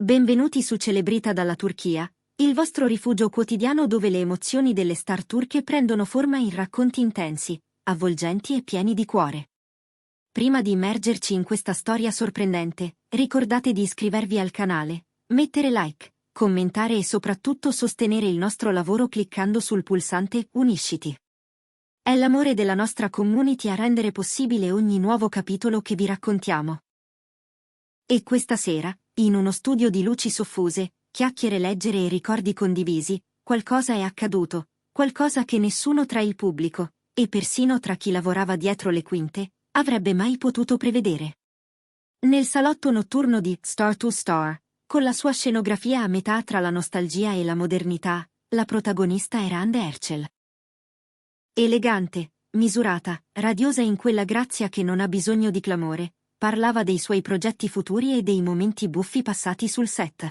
Benvenuti su Celebrita dalla Turchia, il vostro rifugio quotidiano dove le emozioni delle star turche prendono forma in racconti intensi, avvolgenti e pieni di cuore. Prima di immergerci in questa storia sorprendente, ricordate di iscrivervi al canale, mettere like, commentare e soprattutto sostenere il nostro lavoro cliccando sul pulsante Unisciti. È l'amore della nostra community a rendere possibile ogni nuovo capitolo che vi raccontiamo. E questa sera, in uno studio di luci soffuse, chiacchiere leggere e ricordi condivisi, qualcosa è accaduto, qualcosa che nessuno tra il pubblico, e persino tra chi lavorava dietro le quinte, avrebbe mai potuto prevedere. Nel salotto notturno di Star to Star, con la sua scenografia a metà tra la nostalgia e la modernità, la protagonista era Hande Erçel. Elegante, misurata, radiosa in quella grazia che non ha bisogno di clamore, parlava dei suoi progetti futuri e dei momenti buffi passati sul set.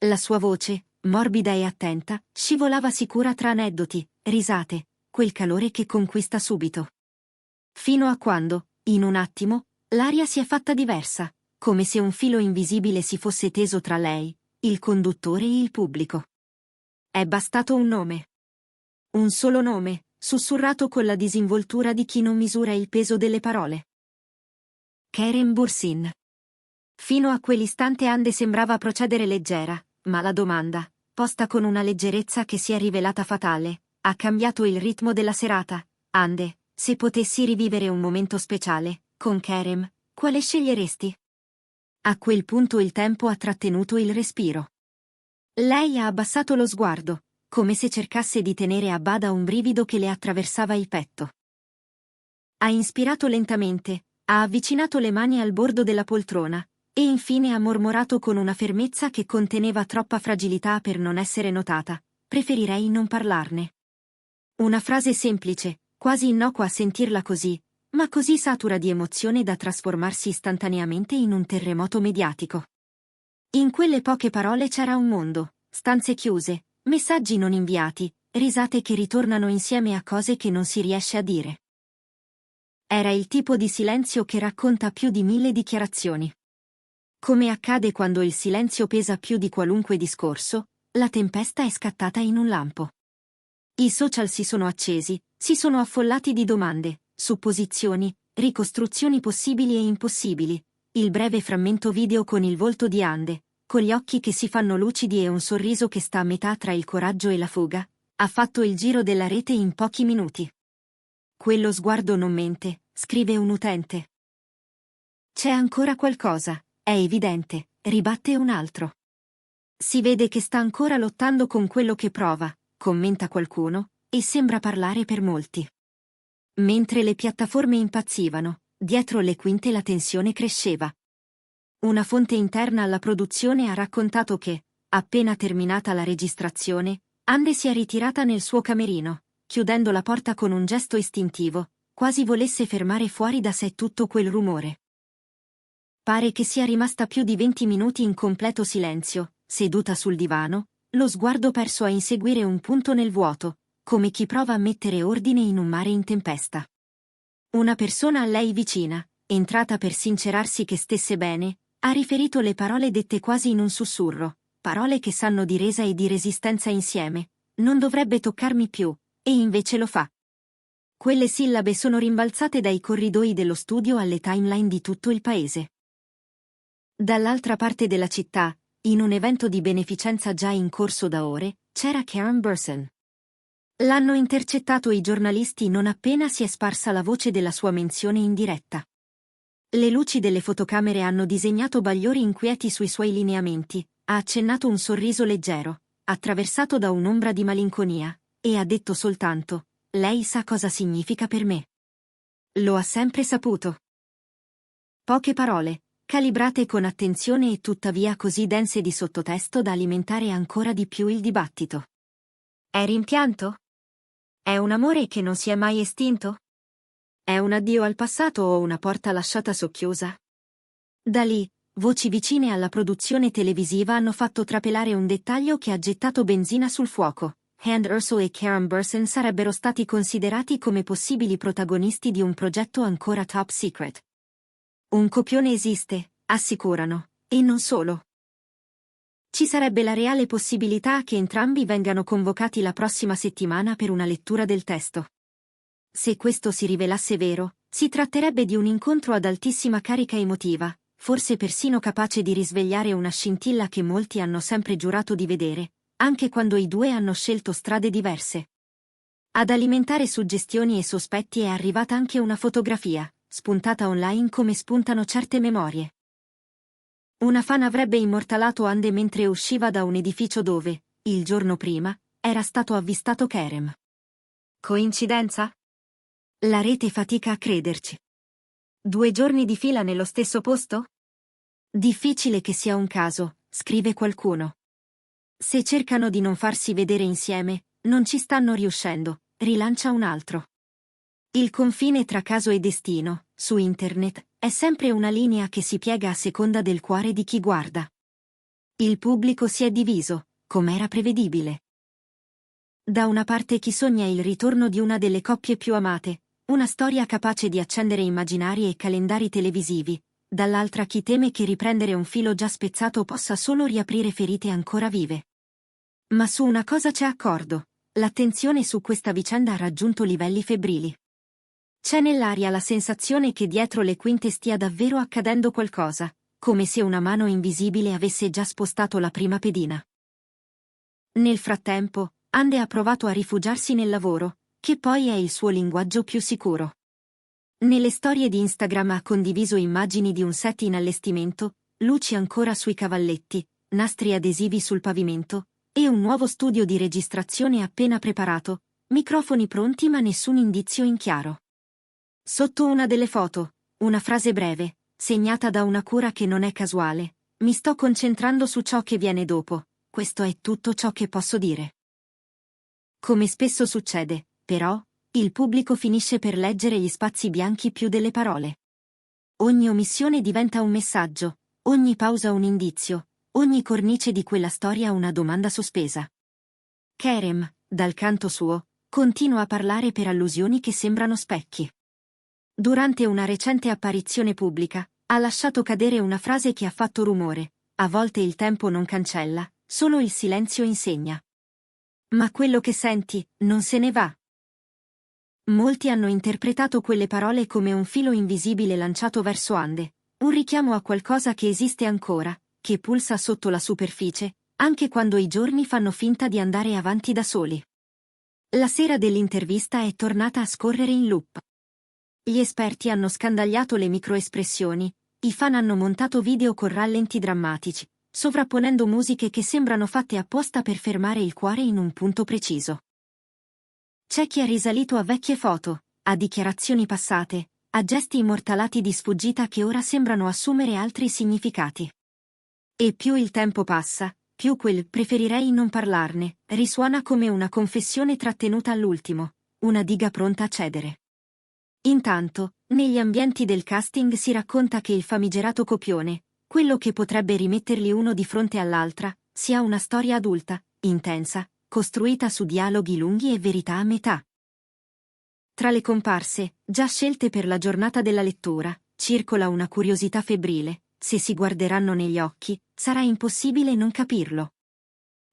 La sua voce, morbida e attenta, scivolava sicura tra aneddoti, risate, quel calore che conquista subito. Fino a quando, in un attimo, l'aria si è fatta diversa, come se un filo invisibile si fosse teso tra lei, il conduttore e il pubblico. È bastato un nome. Un solo nome, sussurrato con la disinvoltura di chi non misura il peso delle parole. Kerem Bürsin. Fino a quell'istante Hande sembrava procedere leggera, ma la domanda, posta con una leggerezza che si è rivelata fatale, ha cambiato il ritmo della serata. Hande, se potessi rivivere un momento speciale, con Kerem, quale sceglieresti? A quel punto il tempo ha trattenuto il respiro. Lei ha abbassato lo sguardo, come se cercasse di tenere a bada un brivido che le attraversava il petto. Ha inspirato lentamente, ha avvicinato le mani al bordo della poltrona, e infine ha mormorato con una fermezza che conteneva troppa fragilità per non essere notata: preferirei non parlarne. Una frase semplice, quasi innocua a sentirla così, ma così satura di emozione da trasformarsi istantaneamente in un terremoto mediatico. In quelle poche parole c'era un mondo, stanze chiuse, messaggi non inviati, risate che ritornano insieme a cose che non si riesce a dire. Era il tipo di silenzio che racconta più di 1000 dichiarazioni. Come accade quando il silenzio pesa più di qualunque discorso, la tempesta è scattata in un lampo. I social si sono accesi, si sono affollati di domande, supposizioni, ricostruzioni possibili e impossibili. Il breve frammento video con il volto di Hande, con gli occhi che si fanno lucidi e un sorriso che sta a metà tra il coraggio e la fuga, ha fatto il giro della rete in pochi minuti. Quello sguardo non mente, scrive un utente. C'è ancora qualcosa, è evidente, ribatte un altro. Si vede che sta ancora lottando con quello che prova, commenta qualcuno, e sembra parlare per molti. Mentre le piattaforme impazzivano, dietro le quinte la tensione cresceva. Una fonte interna alla produzione ha raccontato che, appena terminata la registrazione, Hande si è ritirata nel suo camerino, chiudendo la porta con un gesto istintivo, quasi volesse fermare fuori da sé tutto quel rumore. Pare che sia rimasta più di 20 minuti in completo silenzio, seduta sul divano, lo sguardo perso a inseguire un punto nel vuoto, come chi prova a mettere ordine in un mare in tempesta. Una persona a lei vicina, entrata per sincerarsi che stesse bene, ha riferito le parole dette quasi in un sussurro, parole che sanno di resa e di resistenza insieme: non dovrebbe toccarmi più, e invece lo fa. Quelle sillabe sono rimbalzate dai corridoi dello studio alle timeline di tutto il paese. Dall'altra parte della città, in un evento di beneficenza già in corso da ore, c'era Kerem Bürsin. L'hanno intercettato i giornalisti non appena si è sparsa la voce della sua menzione in diretta. Le luci delle fotocamere hanno disegnato bagliori inquieti sui suoi lineamenti, ha accennato un sorriso leggero, attraversato da un'ombra di malinconia, e ha detto soltanto: lei sa cosa significa per me. Lo ha sempre saputo. Poche parole, calibrate con attenzione e tuttavia così dense di sottotesto da alimentare ancora di più il dibattito. È rimpianto? È un amore che non si è mai estinto? È un addio al passato o una porta lasciata socchiusa? Da lì, voci vicine alla produzione televisiva hanno fatto trapelare un dettaglio che ha gettato benzina sul fuoco: Hande Erçel e Kerem Bürsin sarebbero stati considerati come possibili protagonisti di un progetto ancora top secret. Un copione esiste, assicurano, e non solo. ci sarebbe la reale possibilità che entrambi vengano convocati la prossima settimana per una lettura del testo. Se questo si rivelasse vero, si tratterebbe di un incontro ad altissima carica emotiva, forse persino capace di risvegliare una scintilla che molti hanno sempre giurato di vedere, anche quando i due hanno scelto strade diverse. Ad alimentare suggestioni e sospetti è arrivata anche una fotografia, spuntata online come spuntano certe memorie. Una fan avrebbe immortalato Hande mentre usciva da un edificio dove, il giorno prima, era stato avvistato Kerem. Coincidenza? La rete fatica a crederci. 2 giorni di fila nello stesso posto? Difficile che sia un caso, scrive qualcuno. Se cercano di non farsi vedere insieme, non ci stanno riuscendo, rilancia un altro. Il confine tra caso e destino, su internet, è sempre una linea che si piega a seconda del cuore di chi guarda. Il pubblico si è diviso, com'era prevedibile. Da una parte chi sogna il ritorno di una delle coppie più amate, una storia capace di accendere immaginari e calendari televisivi, dall'altra chi teme che riprendere un filo già spezzato possa solo riaprire ferite ancora vive. Ma su una cosa c'è accordo: l'attenzione su questa vicenda ha raggiunto livelli febbrili. C'è nell'aria la sensazione che dietro le quinte stia davvero accadendo qualcosa, come se una mano invisibile avesse già spostato la prima pedina. Nel frattempo, Hande ha provato a rifugiarsi nel lavoro, che poi è il suo linguaggio più sicuro. Nelle storie di Instagram ha condiviso immagini di un set in allestimento, luci ancora sui cavalletti, nastri adesivi sul pavimento, e un nuovo studio di registrazione appena preparato, microfoni pronti ma nessun indizio in chiaro. Sotto una delle foto, una frase breve, segnata da una cura che non è casuale: mi sto concentrando su ciò che viene dopo, questo è tutto ciò che posso dire. Come spesso succede, però, il pubblico finisce per leggere gli spazi bianchi più delle parole. Ogni omissione diventa un messaggio, ogni pausa un indizio, ogni cornice di quella storia una domanda sospesa. Kerem, dal canto suo, continua a parlare per allusioni che sembrano specchi. Durante una recente apparizione pubblica, ha lasciato cadere una frase che ha fatto rumore: a volte il tempo non cancella, solo il silenzio insegna. Ma quello che senti, non se ne va. Molti hanno interpretato quelle parole come un filo invisibile lanciato verso Hande, un richiamo a qualcosa che esiste ancora, che pulsa sotto la superficie, anche quando i giorni fanno finta di andare avanti da soli. La sera dell'intervista è tornata a scorrere in loop. Gli esperti hanno scandagliato le microespressioni, i fan hanno montato video con rallenti drammatici, sovrapponendo musiche che sembrano fatte apposta per fermare il cuore in un punto preciso. C'è chi ha risalito a vecchie foto, a dichiarazioni passate, a gesti immortalati di sfuggita che ora sembrano assumere altri significati. E più il tempo passa, più quel "preferirei non parlarne" risuona come una confessione trattenuta all'ultimo, una diga pronta a cedere. Intanto, negli ambienti del casting si racconta che il famigerato copione, quello che potrebbe rimetterli uno di fronte all'altra, sia una storia adulta, intensa, costruita su dialoghi lunghi e verità a metà. Tra le comparse, già scelte per la giornata della lettura, circola una curiosità febbrile: se si guarderanno negli occhi, sarà impossibile non capirlo.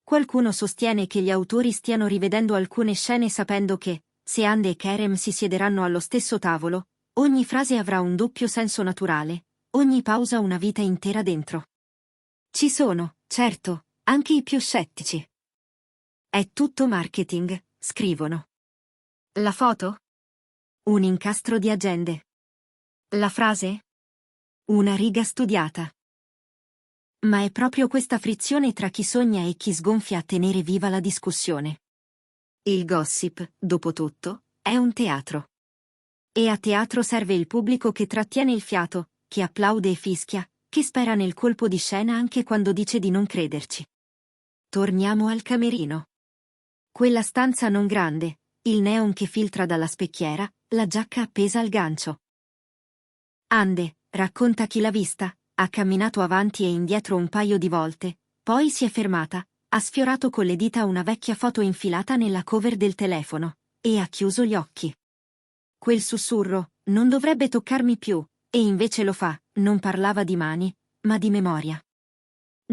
Qualcuno sostiene che gli autori stiano rivedendo alcune scene sapendo che, se Hande e Kerem si siederanno allo stesso tavolo, ogni frase avrà un doppio senso naturale, ogni pausa una vita intera dentro. Ci sono, certo, anche i più scettici. È tutto marketing, scrivono. La foto? Un incastro di agende. La frase? Una riga studiata. Ma è proprio questa frizione tra chi sogna e chi sgonfia a tenere viva la discussione. Il gossip, dopo tutto, è un teatro. E a teatro serve il pubblico che trattiene il fiato, che applaude e fischia, che spera nel colpo di scena anche quando dice di non crederci. Torniamo al camerino. Quella stanza non grande, il neon che filtra dalla specchiera, la giacca appesa al gancio. Hande, racconta chi l'ha vista, ha camminato avanti e indietro un paio di volte, poi si è fermata, ha sfiorato con le dita una vecchia foto infilata nella cover del telefono, e ha chiuso gli occhi. Quel sussurro: non dovrebbe toccarmi più, e invece lo fa, non parlava di mani, ma di memoria.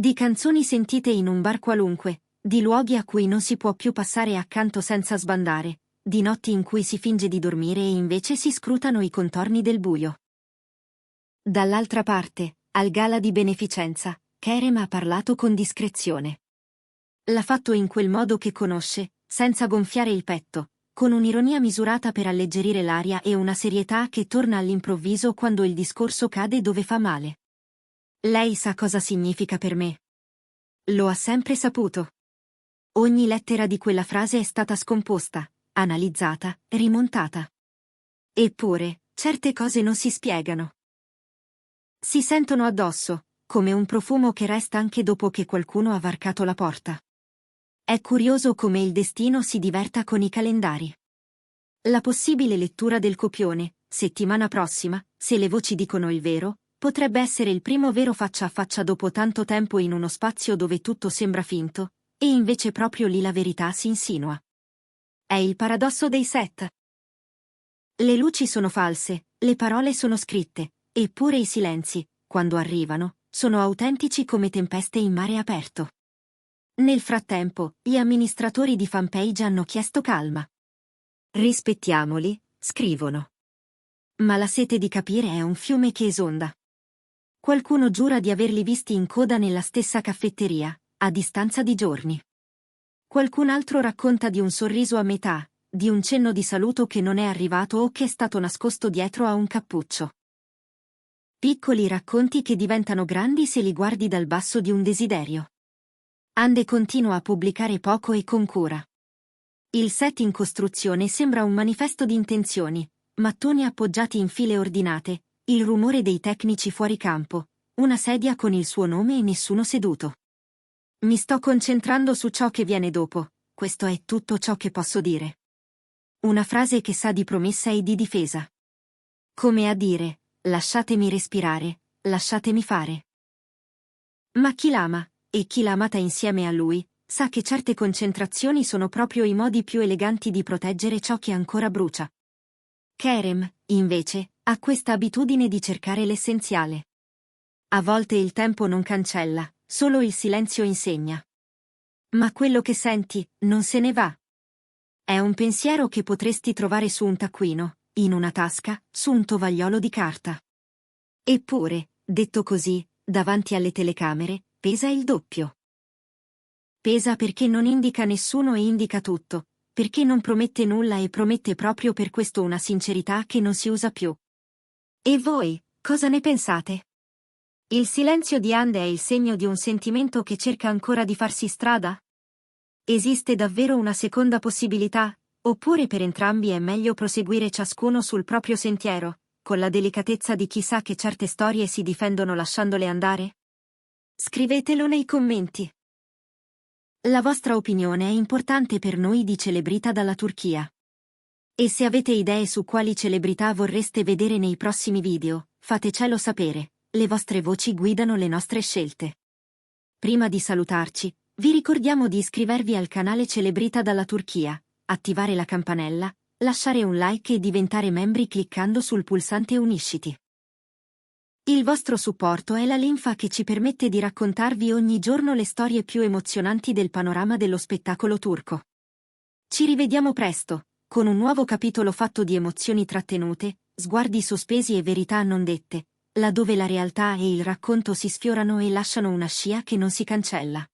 Di canzoni sentite in un bar qualunque, di luoghi a cui non si può più passare accanto senza sbandare, di notti in cui si finge di dormire e invece si scrutano i contorni del buio. Dall'altra parte, al gala di beneficenza, Kerem ha parlato con discrezione. L'ha fatto in quel modo che conosce, senza gonfiare il petto, con un'ironia misurata per alleggerire l'aria e una serietà che torna all'improvviso quando il discorso cade dove fa male. Lei sa cosa significa per me. Lo ha sempre saputo. Ogni lettera di quella frase è stata scomposta, analizzata, rimontata. Eppure, certe cose non si spiegano. Si sentono addosso, come un profumo che resta anche dopo che qualcuno ha varcato la porta. È curioso come il destino si diverta con i calendari. La possibile lettura del copione, settimana prossima, se le voci dicono il vero, potrebbe essere il primo vero faccia a faccia dopo tanto tempo in uno spazio dove tutto sembra finto, e invece proprio lì la verità si insinua. È il paradosso dei set. Le luci sono false, le parole sono scritte, eppure i silenzi, quando arrivano, sono autentici come tempeste in mare aperto. Nel frattempo, gli amministratori di fanpage hanno chiesto calma. Rispettiamoli, scrivono. Ma la sete di capire è un fiume che esonda. Qualcuno giura di averli visti in coda nella stessa caffetteria, a distanza di giorni. Qualcun altro racconta di un sorriso a metà, di un cenno di saluto che non è arrivato o che è stato nascosto dietro a un cappuccio. Piccoli racconti che diventano grandi se li guardi dal basso di un desiderio. Ande continua a pubblicare poco e con cura. Il set in costruzione sembra un manifesto di intenzioni, mattoni appoggiati in file ordinate, il rumore dei tecnici fuori campo, una sedia con il suo nome e nessuno seduto. Mi sto concentrando su ciò che viene dopo, questo è tutto ciò che posso dire. Una frase che sa di promessa e di difesa. Come a dire, lasciatemi respirare, lasciatemi fare. Ma chi l'ama, e chi l'ha amata insieme a lui, sa che certe concentrazioni sono proprio i modi più eleganti di proteggere ciò che ancora brucia. Kerem, invece, ha questa abitudine di cercare l'essenziale. A volte il tempo non cancella, solo il silenzio insegna. Ma quello che senti, non se ne va. È un pensiero che potresti trovare su un taccuino, in una tasca, su un tovagliolo di carta. Eppure, detto così, davanti alle telecamere, pesa il doppio. Pesa perché non indica nessuno e indica tutto, perché non promette nulla e promette proprio per questo una sincerità che non si usa più. E voi, cosa ne pensate? Il silenzio di Ande è il segno di un sentimento che cerca ancora di farsi strada? Esiste davvero una seconda possibilità, oppure per entrambi è meglio proseguire ciascuno sul proprio sentiero, con la delicatezza di chi sa che certe storie si difendono lasciandole andare? Scrivetelo nei commenti. La vostra opinione è importante per noi di Celebrita dalla Turchia. E se avete idee su quali celebrità vorreste vedere nei prossimi video, fatecelo sapere, le vostre voci guidano le nostre scelte. Prima di salutarci, vi ricordiamo di iscrivervi al canale Celebrita dalla Turchia, attivare la campanella, lasciare un like e diventare membri cliccando sul pulsante Unisciti. Il vostro supporto è la linfa che ci permette di raccontarvi ogni giorno le storie più emozionanti del panorama dello spettacolo turco. Ci rivediamo presto, con un nuovo capitolo fatto di emozioni trattenute, sguardi sospesi e verità non dette, laddove la realtà e il racconto si sfiorano e lasciano una scia che non si cancella.